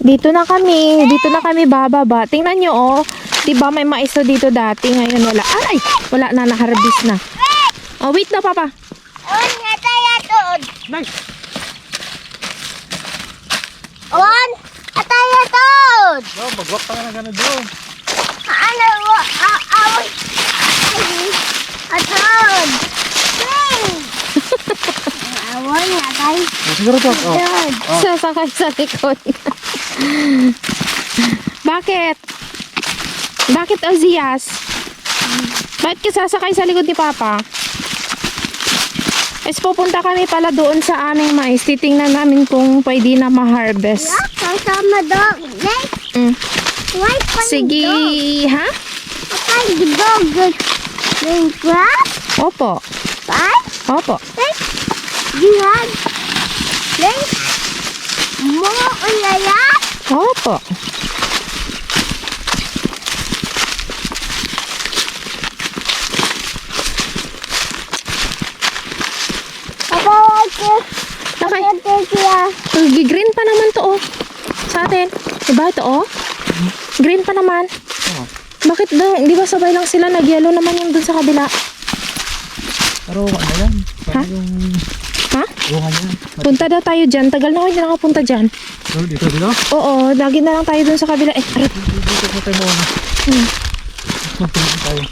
Dito na kami. Dito na kami bababa. Tingnan nyo, oh. Diba may mais na dito dati. Ngayon wala. Ay! Wala na. Naharbis na. Oh, wait na, Papa. Nice. Magwak pa nga na gano'n doon. Siguro to. Sasakay sa likod. Bakit? Bakit, Ozias? Bakit ka sasakay sa likod ni Papa? Es pupunta kami pala doon sa aming mais. Titingnan namin kung pwede na ma-harvest. Kasama dog. Mm. Sige, ha? Dog. Yung crab? Opo. Opo. Jihad. Mo ulayat. Opo. Okay. Green pa naman to, oh. Sa atin. Diba ito, oh? Green pa naman. Oh. Bakit daw? Di ba sabay lang sila? Nag-yellow naman yung dun sa kabila. Pero ano yan? Ha? Ha? Bunga yan. Punta daw tayo dyan. Tagal na ako hindi nakapunta dyan. Dito? Oo, lagi na lang tayo dun sa kabila. Eh, arat. Dito po tayo muna. Punta tayo.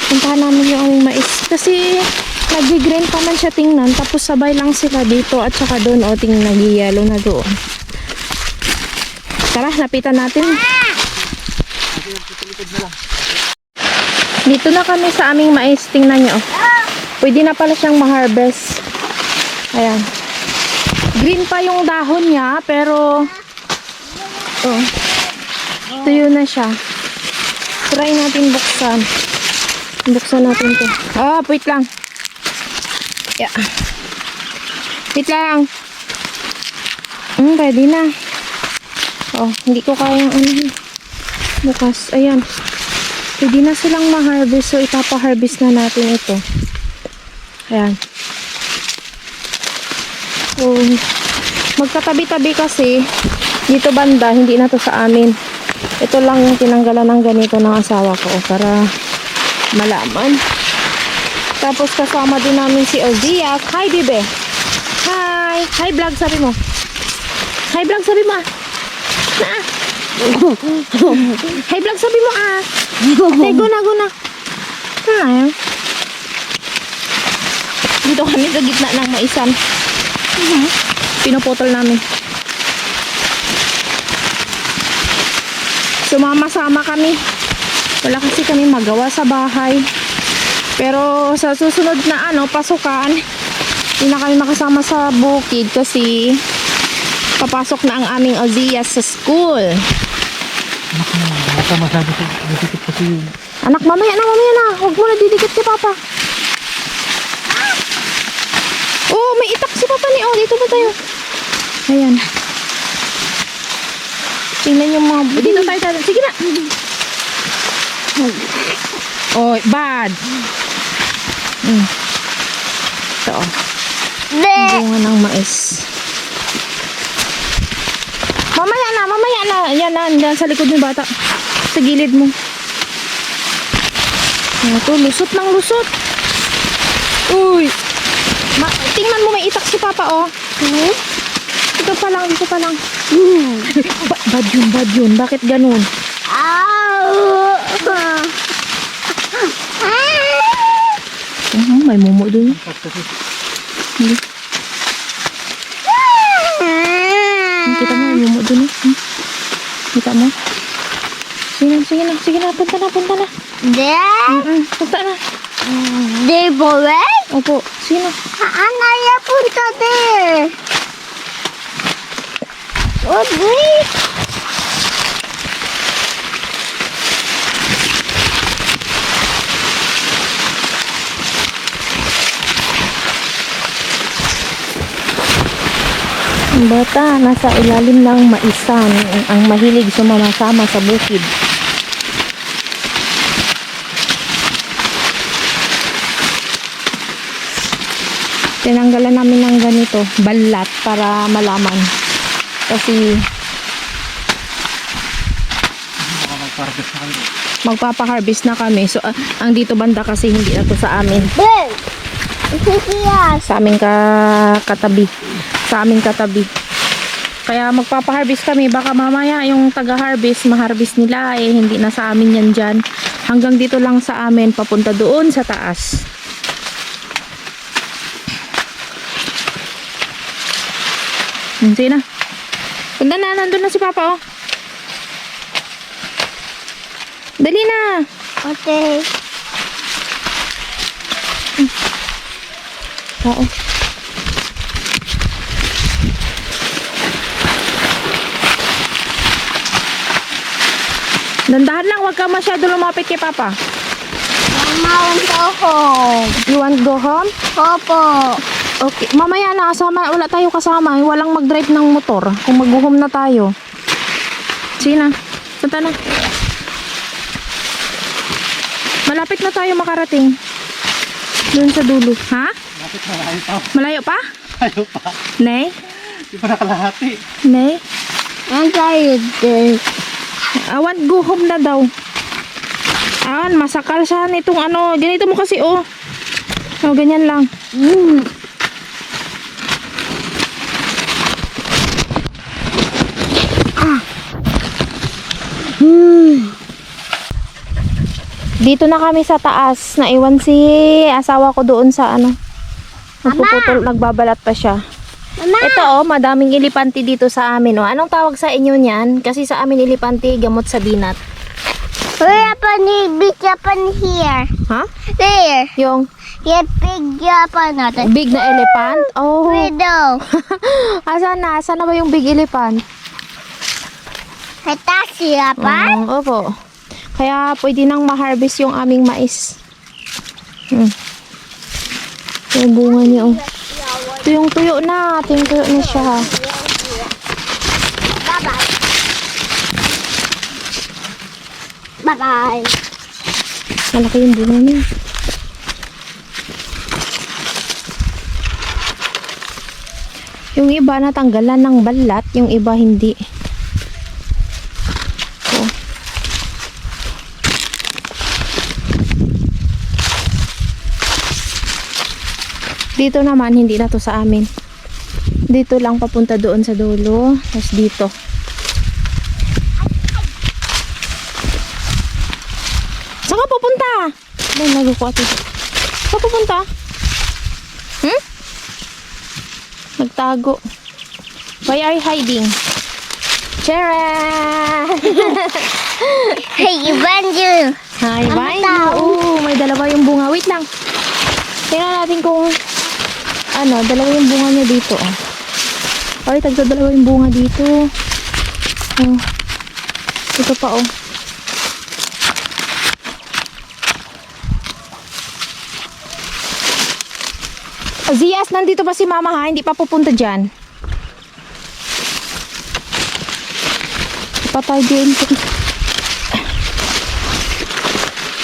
Puntahan namin yung aming mais. Kasi nag-green pa man siya tingnan. Tapos sabay lang sila dito at saka doon. O, tingnan, nag-yellow na doon. Tara, lapitan natin. Dito na kami sa aming mais. Tingnan nyo. Pwede na pala siyang ma-harvest. Ayan. Green pa yung dahon niya. Pero oh, tuyo na siya. Try natin buksan. Buksan natin to. Ah, wait lang. Yeah. Wait lang. Pwede na. Oh, hindi ko kayang bukas. Ayan. Pwede na silang ma-harvest. So, ipapa-harvest na natin ito. Ayan. So, magkatabi-tabi kasi dito banda, hindi na to sa amin. Ito lang yung tinanggalan ng ganito ng asawa ko para malaman. Tapos kasama din namin si Ozias. Hi, bebe. Hi. Hi, vlog, sabi mo. Hi, vlog, sabi mo. Hi, vlog, sabi mo, Hey, guna. Dito kami sa gitna ng maisan. Pinuputol namin. Sumama-sama kami. Wala kasi kami magawa sa bahay. Pero sa susunod na pasukan, hindi na kami makasama sa bukid kasi papasok na ang aming Ozias sa school. Baka masabi ko, didikit kasi yun. Anak, mamaya na. Huwag mo na didikit si Papa. Oh, may itak si Papa ni. Oh, dito ba tayo? Ayan. Tingnan yung mga... Dito tayo. Sige na. Oh, bad. Ito, oh. Bunga ng mais. Mamaya na. Yan na, sa likod ng bata. Sa gilid mo. Ito, lusot ng lusot. Uy. Tingnan mo, may itak si Papa, oh. Dito pa lang. Bad yun. Bakit ganun? May mumu dun. Kita mo, may mumu dun. Kita mo? Sige na. Punta na. Punta na. De boy? Opo. Sino? Anaya punta de. Ang bata nasa ilalim ng maisan ang mahilig sumama-sama sa bukid. Tinanggalan namin ng ganito, balat para malaman. Kasi Nakapag-harvest na kayo. magpapa-harvest na kami. So ang dito banda kasi hindi na to sa amin. Big. Siyas. Sa aming katabi. Sa aming katabi. Kaya magpapa-harvest kami. Baka mamaya yung taga-harvest, ma-harvest nila eh hindi na sa amin yan dyan. Hanggang dito lang sa amin, papunta doon sa taas. Sige na. Punta na, nandun na si Papa oh. Dali na. Okay. Oo. Dandahan lang, wag ka masyado lumapit kay Papa. Mama, want to go home. You want to go home? Opo. Okay, mamaya na kasama, wala tayo kasama, walang mag-drive ng motor kung mag-home na tayo. Sige na, punta na. Malapit na tayo makarating. Doon sa dulo. Ha? Bakit malayo pa? Malayo pa? Malayo pa. Nay? Di pa nakalahati. Nay? I'm tired. Awan, go home na daw. Awan, masakal siya nitong ano. Ganito mo kasi, oh. Oh, ganyan lang. Dito na kami sa taas. Naiwan si asawa ko doon sa ano. Nagpuputol, nagbabalat pa siya. Mama. Ito oh, madaming ilipante dito sa amin oh. Anong tawag sa inyo niyan? Kasi sa amin ilipante, gamot sa binat. Where upon big Japan here? Ha? There. Yung Yeah, big Japan natin. big na elephant? Oh. Widow. Asan na? Asan na ba yung big elephant? Taxi Japan. Opo. Kaya pwede nang ma-harvest yung aming mais. Yung bunga niya oh. Ito yung tuyo na. Ito yung tuyo na siya. Bye-bye. Bye-bye. Malaki yung bunga niya. Yung iba natanggalan ng balat, yung iba hindi. Oh. Dito naman, hindi na to sa amin. Dito lang papunta doon sa dulo. Tapos dito. Saan ka pupunta? Ay, naguko ito. Saan pupunta? Nagtago. Why are you hiding? Charan! Hey, Banjo. Hi, Ang bye. tao. Oo, may dalawa yung bunga. Wait lang. Tingnan natin kung ano, dalawa yung bunga niya dito. Oh. Ay, tagdadalawa yung bunga dito. Oh. Ito pa, oh. Zias, nandito pa si Mama ha? Hindi pa pupunta dyan. Pa tayo din.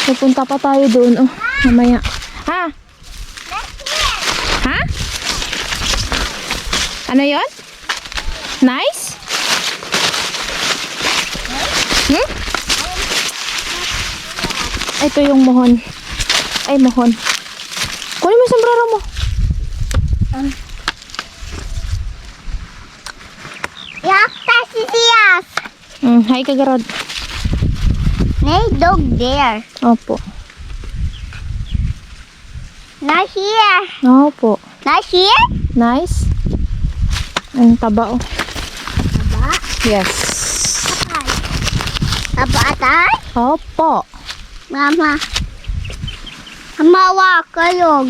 Pupunta pa tayo doon. Oh, mamaya. Ha? Ha? Ano yon? Nice? Ito yung mohon. Ay, mohon. Kunin mo yung sombrero mo. Yak, taxi Zias. Hi, kagarod. Nay, dog there. Opo. Not here. Opo. Not here. Nice. Ang taba, oh. Aba. Yes. Aba atay. Opo. Mama. Mawa kayo.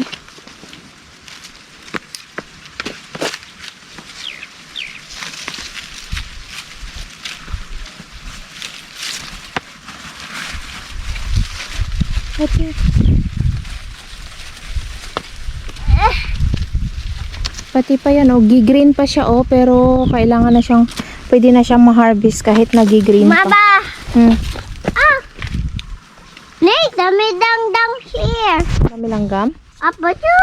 Pati pa yan, oh. Gigreen pa siya, oh. Pero kailangan na siyang, pwede na siyang ma-harvest kahit nagigreen pa. Mama. Ah, Nay, dami dang here. dami langgam. Apa tu?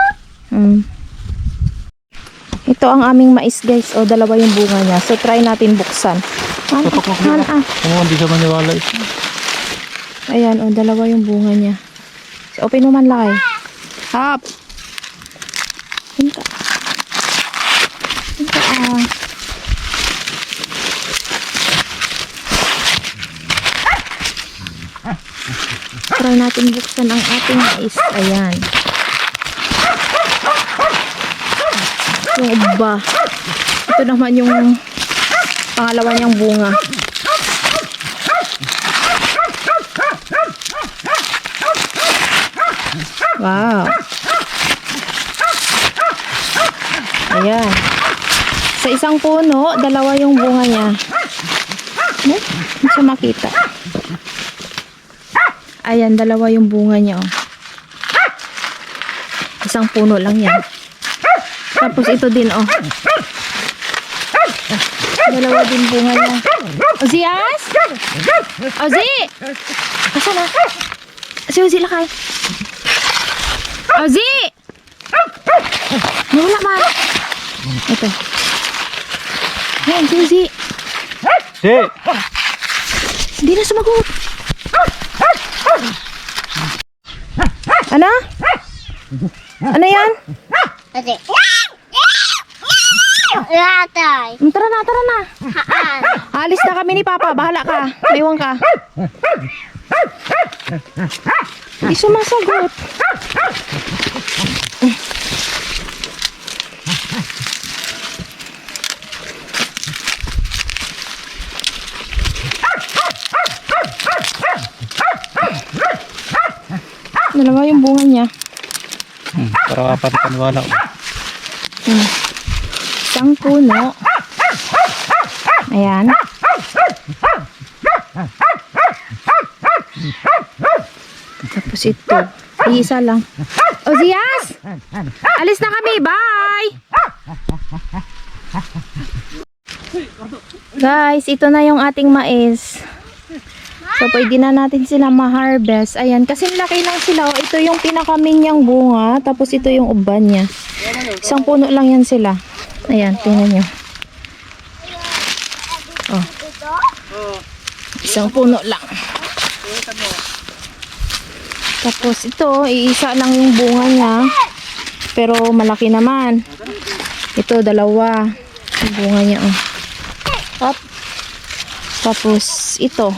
Ito ang aming mais guys. O, dalawa yung bunga niya. So, try natin buksan. Patok mo. Hindi ka maniwala eh. Ayan, o, dalawa yung bunga niya. So, open mo man laki. Hop! Yun ka. Yun ka, Try natin buksan ang ating mais. Ayan. Yung iba. Ito naman yung pangalawa niyang bunga. Wow. Ayan. Sa isang puno, dalawa yung bunga niya. Hindi siya makita. Ayan, dalawa yung bunga niya. Oh. Isang puno lang yan. Tapos ito din, oh. Dalawa din bunga niya. Ozias? Ozi! Asan na? Si Ozi lakay. Ozi! Nawala ba? Ito. Ayan, si Ozi. Si! Hindi na sumagot. Ano? Ano yan? Ate. Latay. Tara na, tara na. Haan. Alis na kami ni Papa. Bahala ka. Maiwan ka. Hindi sumasagot. Dalawa yung bunga niya. Para paniwala ko. Isang puno. Ayan. Tapos ito. Isa lang. Ozias! Alis na kami. Bye! Guys, ito na yung ating mais. So, pwede na natin sila ma-harvest. Ayan, kasi laki lang sila. Oh, ito yung pinakaminyang bunga. Tapos ito yung uban niya. Isang puno lang yan sila. Ayan, tingnan nyo. Oh. Isang puno lang. Tapos ito, iisa lang yung bunga niya. Pero malaki naman. Ito, dalawa. Yung bunga niya, oh. Up. Tapos ito.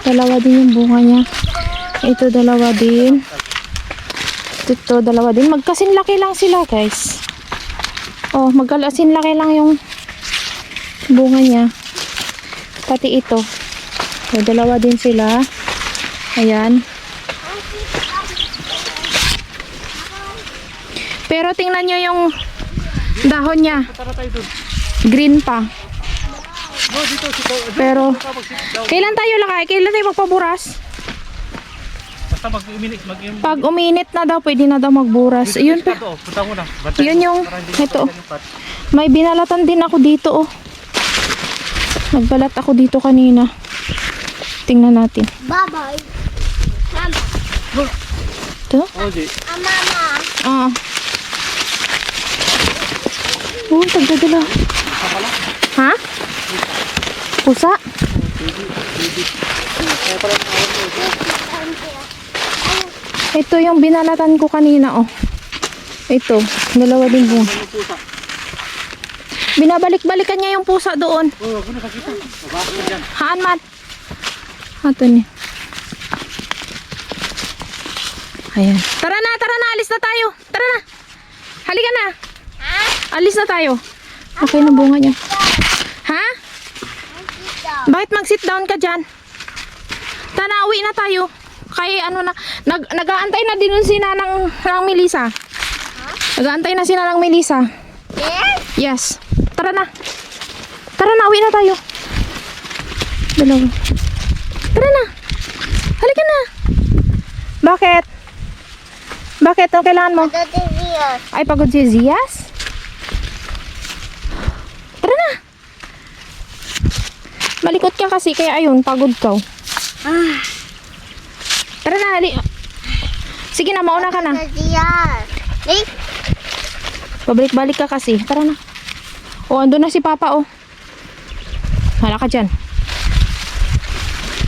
Dalawa din yung bunga niya. Ito, dalawa din. Ito, dalawa din. Magkasinlaki lang sila, guys. Oh, magkasinlaki lang yung bunga niya. Pati ito. So, dalawa din sila. Ayan. Pero tingnan nyo yung dahon niya. Green pa. Pero, kailan tayo lakay? Kailan tayo magpaburas? Basta mag-uminit. Pag uminit na daw, pwede na daw magburas. Yun pa. Punta mo na. Yun yung, ito. May binalatan din ako dito, oh. Nagbalat ako dito kanina. Tingnan natin. Bye-bye. Mama. Ito? Ozi. Mama. Ah. Oh, tagdadala. Ha? Pusa? Ito yung binalatan ko kanina, oh. Ito, dalawa din bunga. Binabalik-balikan niya yung pusa doon. Oh, ako nakakita. Babako dyan. Haan man. Ito ni. Ayan. Tara na, alis na tayo. Tara na. Halika na. Alis na tayo. Okay na bunga niya. Ha? Bakit mag-sit down ka dyan? Tanawi na tayo. Kaya ano na, nag-aantay na din si Nanang Melissa. Nag-aantay na si Nanang Melissa. Yes. Tara na. Tara na, uwi na tayo. Dalawa. Tara na. Halika na. Bakit? Bakit? Ano kailangan mo? Ay, pagod si Zias? Tara na. Malikot ka kasi, kaya ayun, pagod ka. Tara na, Sige na, mauna ka na. Diyan. Eh, Pabalik-balik ka kasi. Tara na. O, andun na si Papa, oh. Hala ka dyan.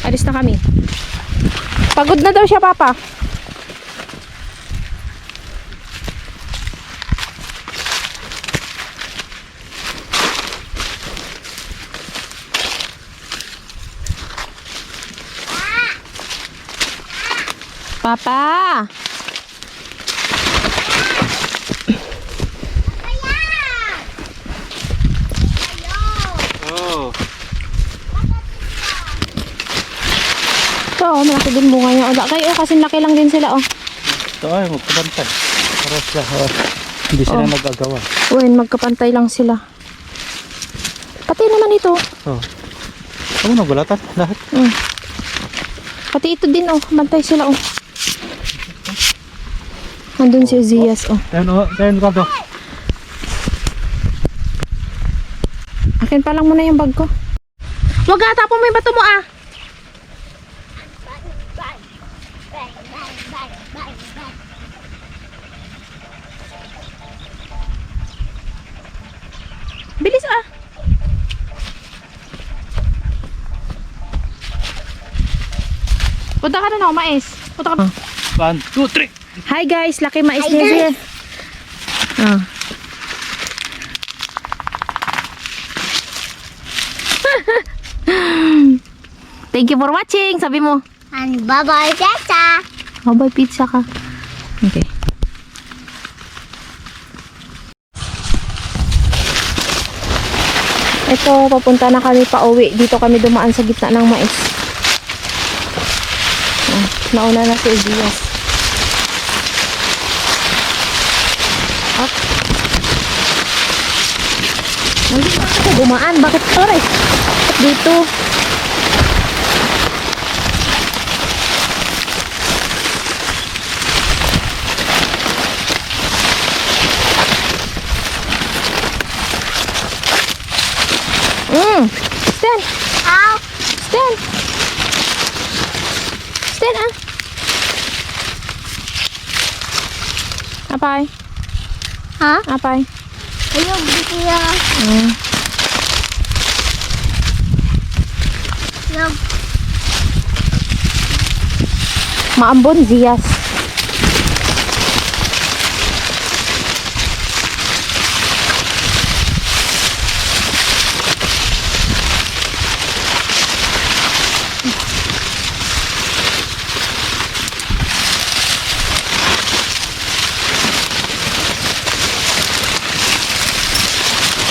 Alis na kami. Pagod na daw siya, Papa. Papa! Oh. Ito, oh, malaki din bunga niya. O, kayo, kasi laki lang din sila, oh. Ito ay, magkabantay. Para sila, hindi sila Oh. nagagawa. Uy, magkapantay lang sila. Pati naman ito. Oh. Ano, nagbalatan lahat. Mm. Pati ito din, oh. Bantay sila, oh. Nandun si Uzias, oh. Kaya Ricardo. Akin pa lang muna yung bag ko. Huwag atapon mo yung bato mo, ah. Bilis, ah. Punta ka na na, mais. Punta ka na. 1, 2, 3. Hi guys, laki mais Hi, niya guys. siya. Ah. Thank you for watching. Sabi mo. and bye-bye, Tata. Bye pizza ka. Okay. Ito, papunta na kami pa uwi. Dito kami dumaan sa gitna ng mais. Ah, nauna na si Uzias. Up. Nandito na ako dumaan. Bakit sorry? Dito. Stand. Ow. Stand. Stand, ah. Apay. Ha? Apay. Ayun, bigyan. Yung Maambon, Zias.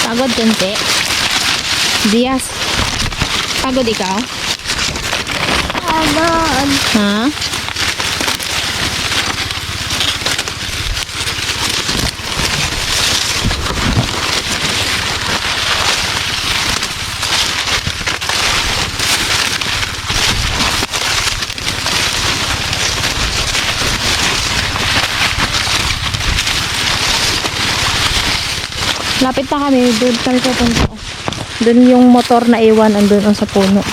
Pagod kunti. Zias. Pagod ikaw? Anon. Ha? Lapit na kami, doon kami pupunta. Doon yung motor na iwan, andun sa puno.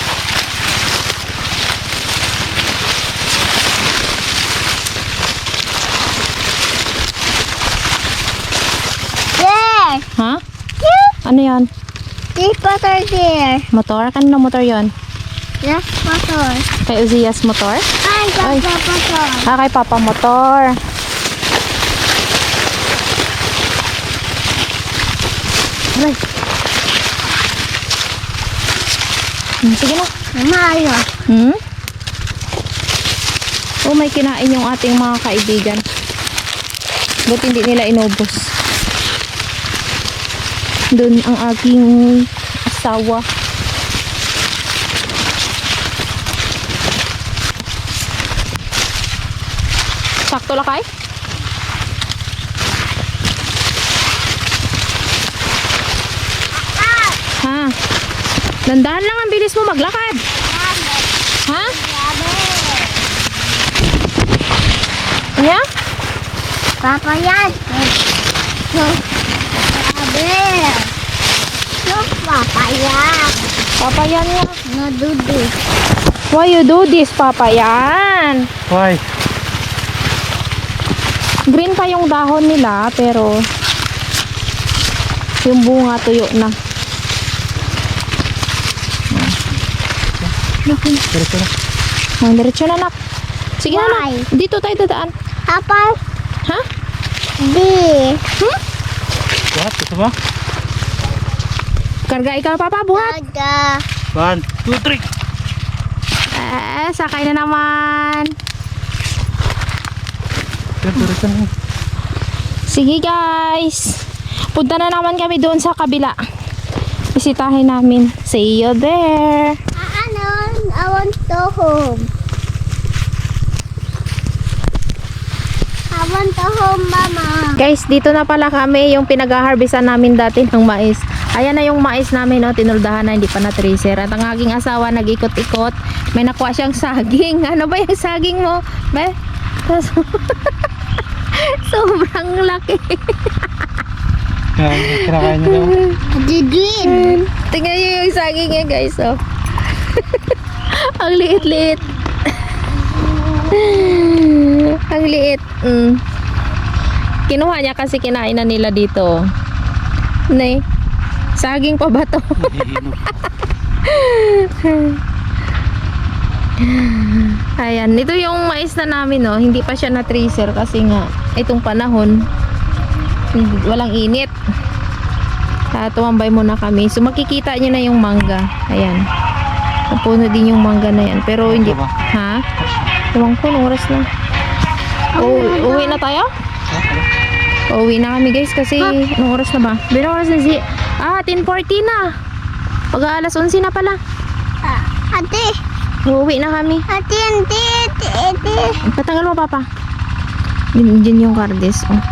There. Ha? Ano yan? This butter there. Motor? Kanino motor yon? Yes, butter. Kay Uzias motor? Ay, Ay. butter. Kay Papa motor. Aray. Sige na. Mayo. Oh, may kinain yung ating mga kaibigan. Ba't hindi nila inubos? Doon ang aking asawa. Sakto lakay? Ha? Dandahan lang ang bilis mo maglakad. Ha? Ano? Papa yan. Sabi. Yung papa yan. Papayan nga. Nadudu. Why you do this, Papayan? Why? Green pa yung dahon nila, pero yung bunga tuyo na. Tara. Diretso na, nak. Sige na, Why? nak. Dito tayo dadaan. Apa? Ha? B. What? Ito ba? Karga ikaw, Papa. Buhat. Ada. 1, 2, 3. Sakay na naman. Tara. Sige, guys. Punta na naman kami doon sa kabila. Bisitahin namin. See you there. Ano? I want to home. I want to home, Mama. Guys, dito na pala kami yung pinag-harvestan namin dati ng mais. Ayan na yung mais namin, no? Tinuldahan na, hindi pa na tracer. At ang aking asawa nag-ikot-ikot. May nakuha siyang saging. Ano ba yung saging mo? Be? Sobrang laki. Kinakain niyo daw. Didin. Tingnan nyo yung saging niya, guys, oh. Ang liit-liit. Ang liit. Kinuha niya kasi kinain na nila dito. Nay, saging pa ba to? Ayan, ito yung mais na namin, no. Hindi pa siya na-tracer kasi nga itong panahon walang init. Tumambay muna kami. So makikita niyo na yung mangga. Ayan. Napuno din yung mangga na yan. Pero hindi. Ha? Ewan ko, anong oras na? Uwi na tayo? Uwi na kami, guys, kasi anong oras na ba? Anong oras na si... 10:40 na. Pag alas 11 na pala. Ate. Uwi na kami. Ate. Patanggal mo, Papa. Diyan yung kardes. Oh.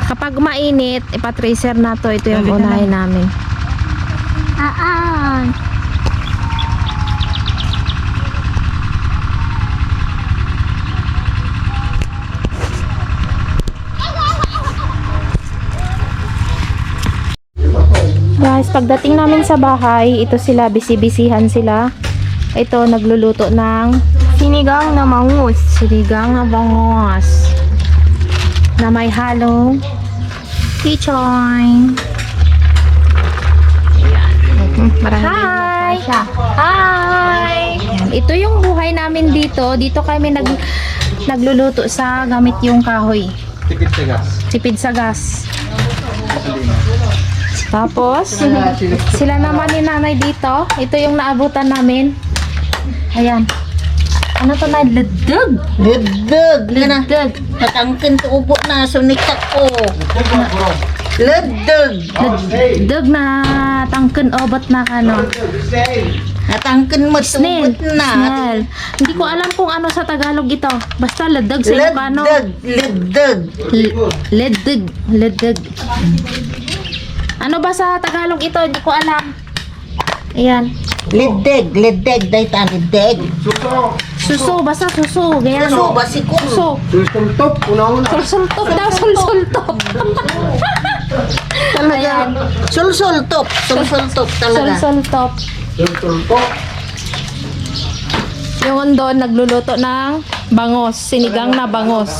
Kapag mainit, ipatracer na to. Ito yung unahin namin. Guys, pagdating namin sa bahay, ito sila, bisibisihan sila. Ito, nagluluto ng sinigang na bangus. Sinigang na bangus. Na may halong chichoy. Hi! Hi! Ayan, ito yung buhay namin dito. Dito kami nagluluto sa gamit yung kahoy. Tipid sa gas. Tipid sa gas. Tapos, sila naman ni nanay dito. Ito yung naabutan namin. Ayan. Ano to na? Ledeg. Ledeg. Natangkin to upo na, sunikak ko. Ledeg. Ledeg na tangken obat na ano. Natangkin mo, Snail. tuubot na. Snail. Hindi ko alam kung ano sa Tagalog ito. Basta ledeg sa Ilocano. Ledeg. Ledeg. Ano ba sa Tagalog ito? Hindi ko alam. Ayan. Ledeg, day ta, ledeg. Suso, basta suso. Ganyan. Suso, basikong. Suso. Sulsultop. Una-una. Sulsultop daw, sulsultop. Ayan. Sulsultop talaga. Sulsultop. Sulsultop. Yung andon, nagluluto ng bangos. Sinigang na bangos.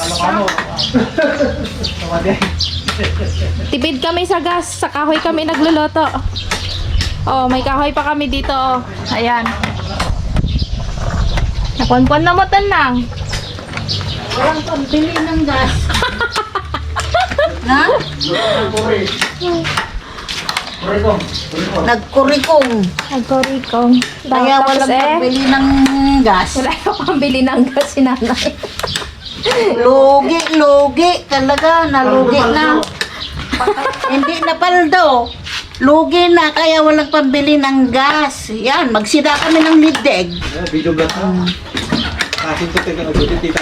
Tipid kami sa gas. Sa kahoy kami nagluluto. Oh, may kahoy pa kami dito. Oh. Ayan. Nakuan-kuan na mo lang. Walang pambili ng gas. Na? Nagkurikong. Nagkorikong. Kaya walang pambili ng gas. Wala yung pambili ng gas si nanay. Lugi talaga, nalugi na. Hindi na paldo. Lugi na, kaya walang pambili ng gas. Yan, magsida kami ng lideg. Video vlog na. Asin ko tayo ng tita.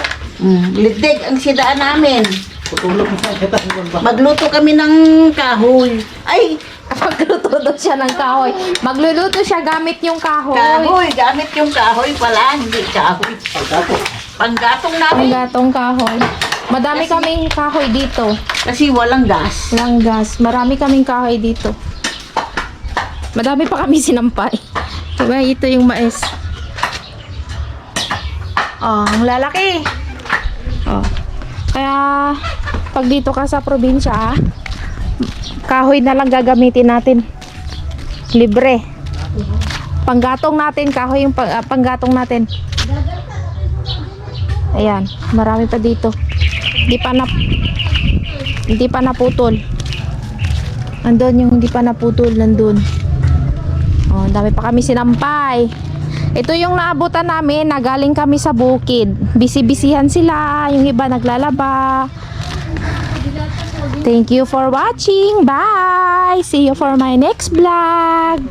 Lideg ang sidaan namin. Tutulog mo sa kita. Magluto kami ng kahoy. Ay, Magluto daw siya ng kahoy. Magluluto siya gamit yung kahoy. kahoy. Gamit yung kahoy pala, hindi kahoy. Panggatong namin. Ang gatong kahoy. Madami kaming kahoy dito. Kasi walang gas. Walang gas. Marami kaming kahoy dito. Madami pa kami sinampay. Diba? Ito yung mais. Oh, ang lalaki. Oh. Kaya pag dito ka sa probinsya, kahoy na lang gagamitin natin. Libre. Panggatong natin, kahoy yung panggatong natin. Ayan, marami pa dito. Hindi pa naputol. Andun yung hindi pa naputol, nandun. Oh, dami pa kami sinampay. Ito yung naabutan namin na galing kami sa bukid. Bisi-bisihan sila, yung iba naglalaba. Thank you for watching. Bye! See you for my next vlog.